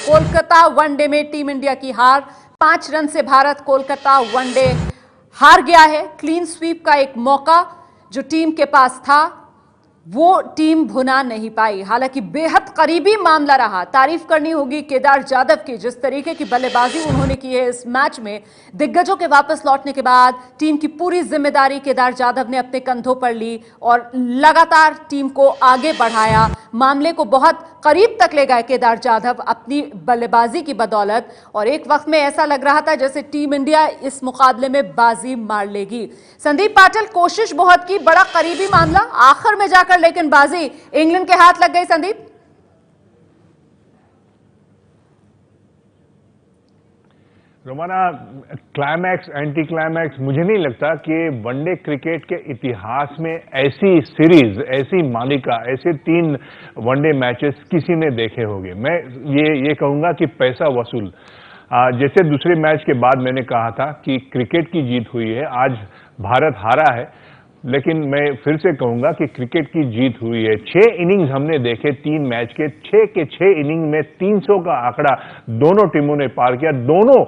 Kolkata one day में team India की हार, 5 रन से भारत कोलकाता वनडे हार गया है। क्लीन स्वीप का एक मौका जो टीम के पास था वो टीम भुना नहीं पाई। हालांकि बेहद करीबी मामला रहा। तारीफ करनी होगी केदार जाधव की, जिस तरीके की बल्लेबाजी उन्होंने की है इस मैच में। दिग्गजों के वापस लौटने के बाद टीम की पूरी जिम्मेदारी केदार जाधव ने अपने कंधों पर ली और लगातार टीम को आगे बढ़ाया। मामले को बहुत करीब तक ले गए केदार जाधव अपनी बल्लेबाजी की बदौलत, और एक वक्त में ऐसा लग रहा था जैसे टीम इंडिया इस मुकाबले में बाजी मार लेगी। संदीप पाटिल कोशिश बहुत की, बड़ा करीबी मामला, आखिर में जाकर लेकिन बाजी इंग्लैंड के हाथ लग गई। Sandeep, Romana, climax anti climax, मुझे नहीं लगता कि वनडे क्रिकेट के इतिहास में ऐसी सीरीज, ऐसी मालिका, ऐसे 3 वनडे मैचेस किसी ने देखे होंगे। मैं ये कहूंगा कि पैसा वसूल। जैसे दूसरे मैच के बाद मैंने कहा था कि क्रिकेट की जीत हुई है, आज भारत हारा है, लेकिन मैं फिर से कहूंगा कि क्रिकेट की जीत हुई है। 6 इनिंग्स हमने देखे 3 मैच के, 6 के 6 इनिंग में 300 का आंकड़ा दोनों टीमों ने पार किया। दोनों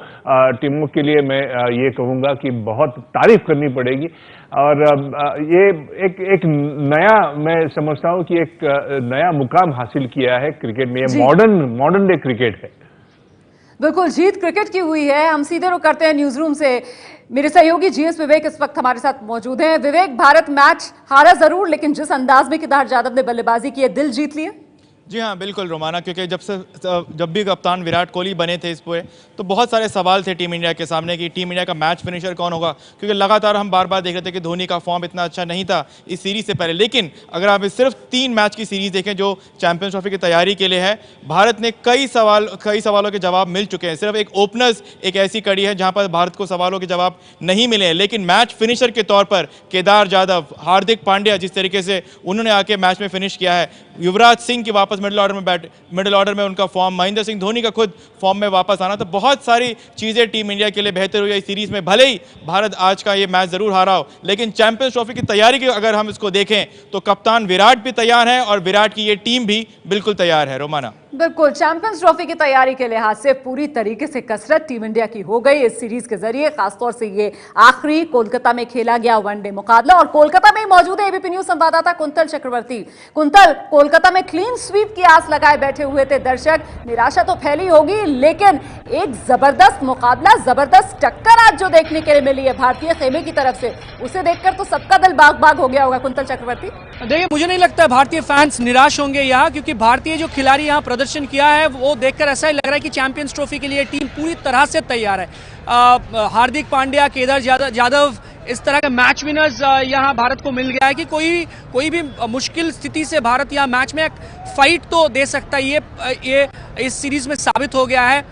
टीमों के लिए मैं ये कहूंगा कि बहुत तारीफ करनी पड़ेगी। और ये एक नया, मैं समझता हूं कि एक नया मुकाम हासिल किया है क्रिकेट में। ये मॉडर्न डे क्रिकेट है। बिल्कुल, जीत क्रिकेट की हुई है। हम सीधे रुख करते हैं न्यूज रूम से। मेरे सहयोगी जीएस विवेक इस वक्त हमारे साथ मौजूद हैं। विवेक, भारत मैच हारा जरूर, लेकिन जिस अंदाज में केदार जाधव ने बल्लेबाजी की है, दिल जीत लिए। जी हाँ, बिल्कुल रोमाना, क्योंकि जब भी कप्तान विराट कोहली बने थे इस पूरे, तो बहुत सारे सवाल थे टीम इंडिया के सामने कि टीम इंडिया का मैच फिनिशर कौन होगा, क्योंकि लगातार हम बार बार देख रहे थे कि धोनी का फॉर्म इतना अच्छा नहीं था इस सीरीज से पहले। लेकिन अगर आप सिर्फ 3 मैच की सीरीज देखें जो चैंपियंस ट्रॉफी की तैयारी के लिए है, भारत ने कई सवालों के जवाब मिल चुके हैं। सिर्फ एक ओपनर्स एक ऐसी कड़ी है जहाँ पर भारत को सवालों के जवाब नहीं मिले। लेकिन मैच फिनिशर के तौर पर केदार जाधव, हार्दिक पांड्या, जिस तरीके से उन्होंने आके मैच में फिनिश किया है, युवराज सिंह की वापस मिडिल ऑर्डर में उनका फॉर्म, महेंद्र सिंह धोनी का खुद फॉर्म में वापस आना, तो बहुत सारी चीज़ें टीम इंडिया के लिए बेहतर हुई है इस सीरीज में। भले ही भारत आज का ये मैच जरूर हारा हो, लेकिन चैंपियंस ट्रॉफी की तैयारी की अगर हम इसको देखें तो कप्तान विराट भी तैयार है और विराट की ये टीम भी बिल्कुल तैयार है। रोमाना, बिल्कुल, चैंपियंस ट्रॉफी की तैयारी के लिहाज से पूरी तरीके से कसरत टीम इंडिया की हो गई इस सीरीज के जरिए। खासतौर से ये आखिरी कोलकाता में खेला गया वनडे मुकाबला, और कोलकाता में ही मौजूद है एबीपी न्यूज संवाददाता कुंतल चक्रवर्ती। कुंतल, कोलकाता में क्लीन स्वीप की आस लगाए बैठे हुए थे दर्शक। निराशा तो फैली होगी, लेकिन एक जबरदस्त मुकाबला, जबरदस्त टक्कर आज जो देखने के लिए मिली है भारतीय खेमे की तरफ से, उसे देखकर तो सबका दिल बाग बाग हो गया होगा। कुंतल चक्रवर्ती, देखिए, मुझे नहीं लगता भारतीय फैंस निराश होंगे यहाँ, क्योंकि भारतीय जो खिलाड़ी यहाँ प्रदर्शन किया है वो देखकर ऐसा ही लग रहा है कि चैंपियंस ट्रॉफी के लिए टीम पूरी तरह से तैयार है। हार्दिक पांड्या, केदार जाधव, इस तरह के मैच विनर्स यहाँ भारत को मिल गया है कि कोई भी मुश्किल स्थिति से भारत यहाँ मैच में फाइट तो दे सकता है। ये इस सीरीज में साबित हो गया है।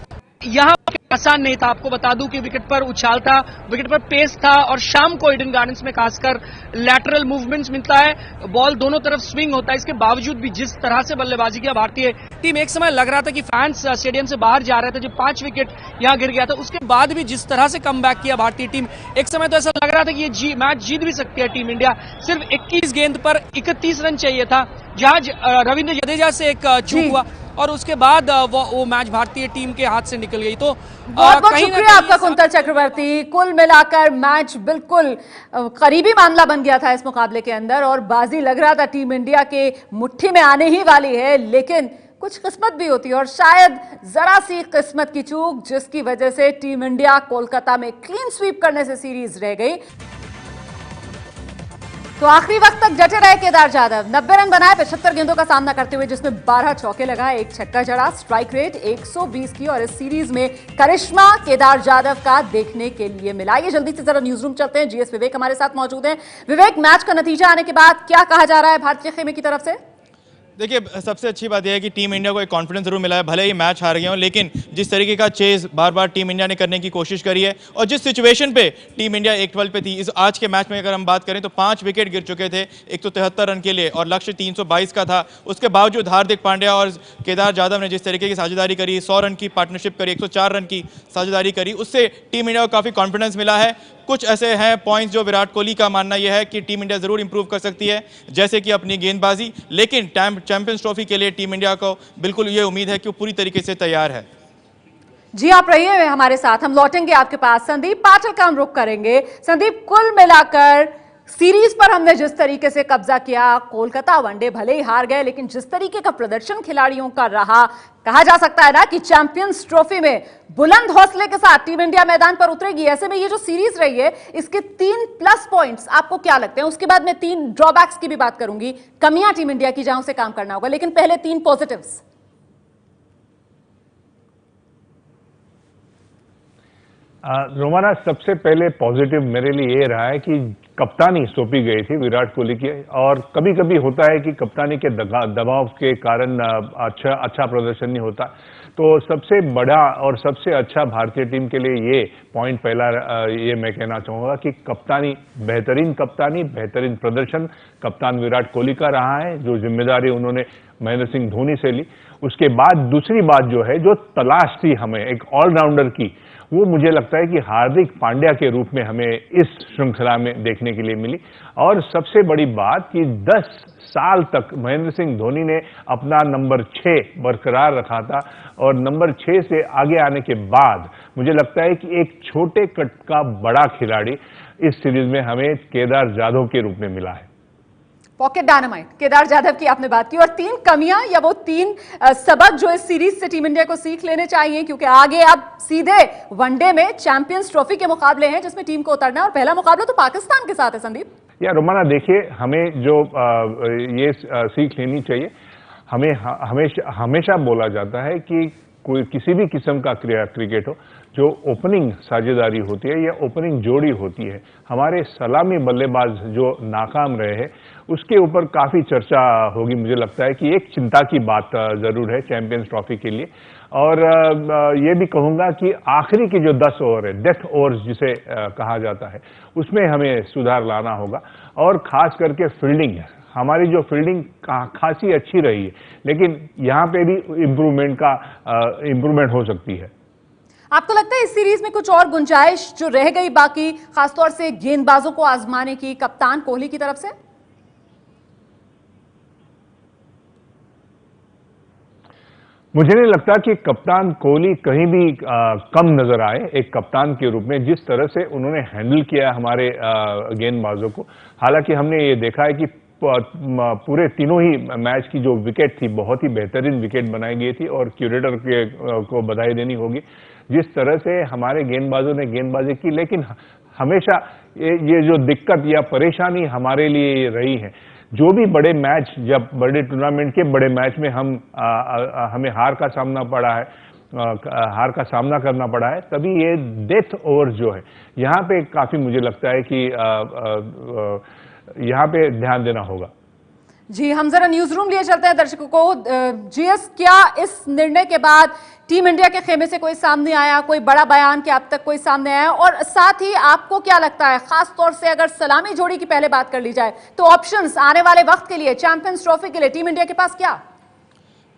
यहाँ आसान नहीं था, आपको बता दूं कि विकेट पर उछाल था, विकेट पर पेस था, और शाम को ईडन गार्डन्स में खासकर लैटरल मूवमेंट्स मिलता है, बॉल दोनों तरफ स्विंग होता है। इसके बावजूद भी जिस तरह से बल्लेबाजी किया भारतीय टीम, एक समय लग रहा था कि फैंस स्टेडियम से बाहर जा रहे थे जब 5 विकेट यहाँ गिर गया था। उसके बाद भी जिस तरह से कमबैक किया भारतीय टीम, एक समय तो ऐसा लग रहा था कि ये मैच जीत भी सकती है टीम इंडिया। सिर्फ 21 गेंद पर 31 रन चाहिए था, जहां रविंद्र जडेजा से एक चूक हुआ, और उसके बाद वो मैच भारतीय टीम के हाथ से निकल गई। तो बहुत बहुत शुक्रिया आपका कुंतल चक्रवर्ती। कुल मिलाकर मैच बिल्कुल करीबी मामला बन गया था इस मुकाबले के अंदर, और बाजी लग रहा था टीम इंडिया के मुट्ठी में आने ही वाली है, लेकिन कुछ किस्मत भी होती है, और शायद जरा सी किस्मत की चूक जिसकी वजह से टीम इंडिया कोलकाता में क्लीन स्वीप करने से सीरीज रह गई। तो आखिरी वक्त तक डटे रहे केदार जाधव, 90 रन बनाए 75 गेंदों का सामना करते हुए, जिसमें 12 चौके लगाए, 1 छक्का जड़ा, स्ट्राइक रेट 120 की, और इस सीरीज में करिश्मा केदार जाधव का देखने के लिए मिला। ये जल्दी से जरा न्यूज रूम चलते हैं, जीएस विवेक हमारे साथ मौजूद हैं। विवेक, मैच का नतीजा आने के बाद क्या कहा जा रहा है भारतीय खेमे की तरफ से? देखिए, सबसे अच्छी बात यह है कि टीम इंडिया को एक कॉन्फिडेंस जरूर मिला है। भले ही मैच हार गए हों, लेकिन जिस तरीके का चेज बार बार टीम इंडिया ने करने की कोशिश करी है, और जिस सिचुएशन पे टीम इंडिया 1-12 पे थी, इस आज के मैच में अगर हम बात करें तो 5 विकेट गिर चुके थे 173 रन के लिए, और लक्ष्य 322 का था। उसके बावजूद हार्दिक पांड्या और केदार जाधव ने जिस तरीके की साझेदारी करी, 100 रन की पार्टनरशिप करी, 104 रन की साझेदारी करी, उससे टीम इंडिया को काफ़ी कॉन्फिडेंस मिला है। कुछ ऐसे हैं पॉइंट्स जो विराट कोहली का मानना यह है कि टीम इंडिया जरूर इंप्रूव कर सकती है, जैसे कि अपनी गेंदबाजी, लेकिन चैंपियंस ट्रॉफी के लिए टीम इंडिया को बिल्कुल ये उम्मीद है कि वो पूरी तरीके से तैयार है। जी आप रहिए हमारे साथ, हम लौटेंगे आपके पास। संदीप पाटिल का हम रुख करेंगे। संदीप, कुल मिलाकर सीरीज पर हमने जिस तरीके से कब्जा किया, कोलकाता वनडे भले ही हार गए, लेकिन जिस तरीके का प्रदर्शन खिलाड़ियों का रहा, कहा जा सकता है ना कि चैंपियंस ट्रॉफी में बुलंद हौसले के साथ टीम इंडिया मैदान पर उतरेगी। ऐसे में ये जो सीरीज रही है, इसके 3 प्लस पॉइंट्स आपको क्या लगते हैं? उसके बाद मैं 3 ड्रॉबैक्स की भी बात करूंगी, कमियां टीम इंडिया की जहां से काम करना होगा, लेकिन पहले 3 पॉजिटिव्स। रोमाना, सबसे पहले पॉजिटिव मेरे लिए ये रहा है कि कप्तानी सौंपी गई थी विराट कोहली की, और कभी कभी होता है कि कप्तानी के दबाव के कारण अच्छा प्रदर्शन नहीं होता। तो सबसे बड़ा और सबसे अच्छा भारतीय टीम के लिए ये पॉइंट पहला ये मैं कहना चाहूँगा कि कप्तानी बेहतरीन प्रदर्शन कप्तान विराट कोहली का रहा है, जो जिम्मेदारी उन्होंने महेंद्र सिंह धोनी से ली। उसके बाद दूसरी बात जो है, जो तलाश थी हमें एक ऑलराउंडर की, वो मुझे लगता है कि हार्दिक पांड्या के रूप में हमें इस श्रृंखला में देखने के लिए मिली। और सबसे बड़ी बात कि 10 साल तक महेंद्र सिंह धोनी ने अपना नंबर 6 बरकरार रखा था, और नंबर 6 से आगे आने के बाद मुझे लगता है कि एक छोटे कट का बड़ा खिलाड़ी इस सीरीज में हमें केदार जाधव के रूप में मिला है। पॉकेट डायनामाइट केदार जाधव की आपने बात की, और 3 कमियां या वो 3 सबक जो इस सीरीज से टीम इंडिया को सीख लेने चाहिए, क्योंकि आगे अब सीधे वनडे में चैंपियंस ट्रॉफी के मुकाबले हैं जिसमें टीम को उतरना है, और पहला मुकाबला तो पाकिस्तान के साथ है। संदीप, या रोमाना, देखिए, हमें जो ये सीख लेनी चाहिए, हमें हमेशा बोला जाता है कि कोई किसी भी किस्म का क्रिकेट हो, जो ओपनिंग साझेदारी होती है या ओपनिंग जोड़ी होती है, हमारे सलामी बल्लेबाज जो नाकाम रहे हैं उसके ऊपर काफ़ी चर्चा होगी। मुझे लगता है कि एक चिंता की बात ज़रूर है चैंपियंस ट्रॉफी के लिए। और ये भी कहूँगा कि आखिरी की जो 10 ओवर है, डेथ ओवर्स जिसे कहा जाता है, उसमें हमें सुधार लाना होगा। और ख़ास करके फील्डिंग, हमारी जो फील्डिंग खासी अच्छी रही है, लेकिन यहाँ पे भी इम्प्रूवमेंट हो सकती है। आपको लगता है इस सीरीज में कुछ और गुंजाइश जो रह गई बाकी, खासतौर से गेंदबाजों को आजमाने की कप्तान कोहली की तरफ से? मुझे नहीं लगता कि कप्तान कोहली कहीं भी कम नजर आए एक कप्तान के रूप में, जिस तरह से उन्होंने हैंडल किया हमारे गेंदबाजों को। हालांकि हमने ये देखा है कि पूरे तीनों ही मैच की जो विकेट थी, बहुत ही बेहतरीन विकेट बनाई गई थी, और क्यूरेटर को बधाई देनी होगी जिस तरह से हमारे गेंदबाजों ने गेंदबाजी की। लेकिन हमेशा ये जो दिक्कत या परेशानी हमारे लिए रही है, जो भी बड़े मैच, जब बड़े टूर्नामेंट के बड़े मैच में हमें हार का सामना करना पड़ा है, तभी ये डेथ ओवर जो है, यहाँ पे काफी मुझे लगता है कि यहाँ पे ध्यान देना होगा। जी, हम जरा न्यूज रूम लिए चलते हैं दर्शकों को। जीएस, क्या इस निर्णय के बाद टीम इंडिया के खेमे से कोई सामने आया, कोई बड़ा बयान क्या अब तक कोई सामने आया? और साथ ही आपको क्या लगता है, खास तौर से अगर सलामी जोड़ी की पहले बात कर ली जाए, तो ऑप्शंस आने वाले वक्त के लिए, चैंपियंस ट्रॉफी के लिए टीम इंडिया के पास क्या?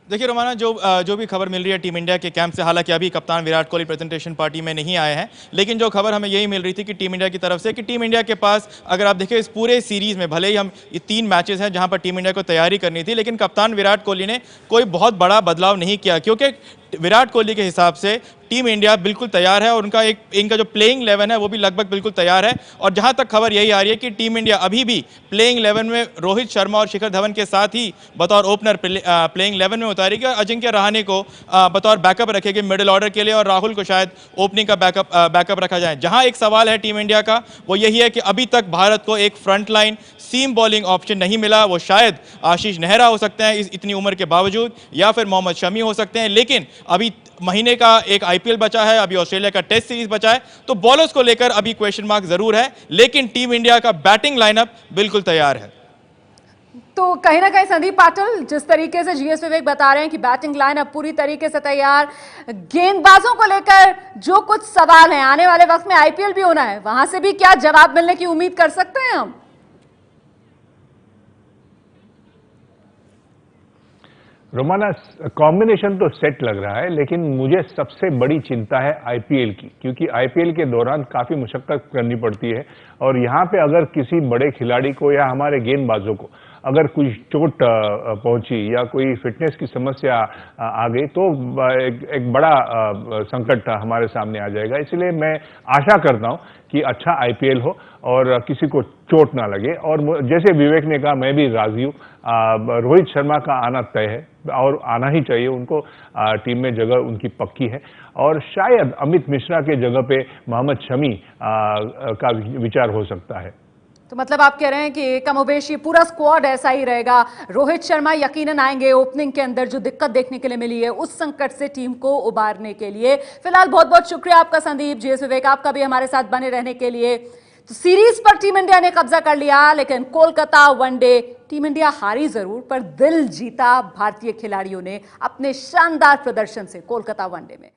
देखिए रोमाना, जो भी खबर मिल रही है टीम इंडिया के कैंप से, हालांकि अभी कप्तान विराट कोहली प्रेजेंटेशन पार्टी में नहीं आए हैं, लेकिन जो खबर हमें यही मिल रही थी कि टीम इंडिया की तरफ से, कि टीम इंडिया के पास, अगर आप देखें इस पूरे सीरीज में, भले ही हम ये 3 मैचेस हैं जहां पर टीम इंडिया को तैयारी करनी थी, लेकिन कप्तान विराट कोहली ने कोई बहुत बड़ा बदलाव नहीं किया, क्योंकि विराट कोहली के हिसाब से टीम इंडिया बिल्कुल तैयार है, और इनका जो प्लेइंग 11 है वो भी लगभग बिल्कुल तैयार है। और जहां तक खबर यही आ रही है कि टीम इंडिया अभी भी प्लेइंग 11 में रोहित शर्मा और शिखर धवन के साथ ही बतौर ओपनर प्लेइंग 11 में उतारेगी, और अजिंक्य रहाणे को बतौर बैकअप रखेगी मिडिल ऑर्डर के लिए, और राहुल को शायद ओपनिंग का बैकअप रखा जाए। जहां एक सवाल है टीम इंडिया का, वो यही है कि अभी तक भारत को एक front line seam bowling option नहीं मिला। वो शायद आशीष नेहरा हो सकते हैं इतनी उम्र के बावजूद, या फिर मोहम्मद शमी हो सकते हैं, लेकिन अभी महीने का एक आईपीएल बचा है, अभी ऑस्ट्रेलिया का टेस्ट सीरीज बचा है, तो बॉलर्स को लेकर अभी क्वेश्चन मार्क जरूर है, लेकिन टीम इंडिया का बैटिंग लाइनअप बिल्कुल तैयार है। तो कहीं ना कहीं संदीप पाटिल, जिस तरीके से जीएस विवेक बता रहे हैं कि बैटिंग लाइनअप पूरी तरीके से तैयार, गेंदबाजों को लेकर जो कुछ सवाल हैं, आने वाले वक्त में आईपीएल भी होना है, वहां से भी क्या जवाब मिलने की उम्मीद कर सकते हैं हम? रोमाना, कॉम्बिनेशन तो सेट लग रहा है, लेकिन मुझे सबसे बड़ी चिंता है आईपीएल की, क्योंकि आईपीएल के दौरान काफ़ी मशक्कत करनी पड़ती है, और यहाँ पे अगर किसी बड़े खिलाड़ी को या हमारे गेंदबाजों को अगर कुछ चोट पहुंची या कोई फिटनेस की समस्या आ गई तो एक बड़ा संकट हमारे सामने आ जाएगा। इसलिए मैं आशा करता हूं कि अच्छा आईपीएल हो और किसी को चोट ना लगे। और जैसे विवेक ने कहा, मैं भी राजी हूं। रोहित शर्मा का आना तय है और आना ही चाहिए उनको, टीम में जगह उनकी पक्की है। और शायद अमित मिश्रा के जगह पे मोहम्मद शमी का विचार हो सकता है। तो मतलब आप कह रहे हैं कि कमोबेश ये पूरा स्क्वाड ऐसा ही रहेगा। रोहित शर्मा यकीनन आएंगे ओपनिंग के अंदर, जो दिक्कत देखने के लिए मिली है उस संकट से टीम को उबारने के लिए। फिलहाल बहुत बहुत शुक्रिया आपका संदीप, जीएस विवेक, आपका भी हमारे साथ बने रहने के लिए। तो सीरीज पर टीम इंडिया ने कब्जा कर लिया, लेकिन कोलकाता वनडे टीम इंडिया हारी जरूर, पर दिल जीता भारतीय खिलाड़ियों ने अपने शानदार प्रदर्शन से कोलकाता वनडे में।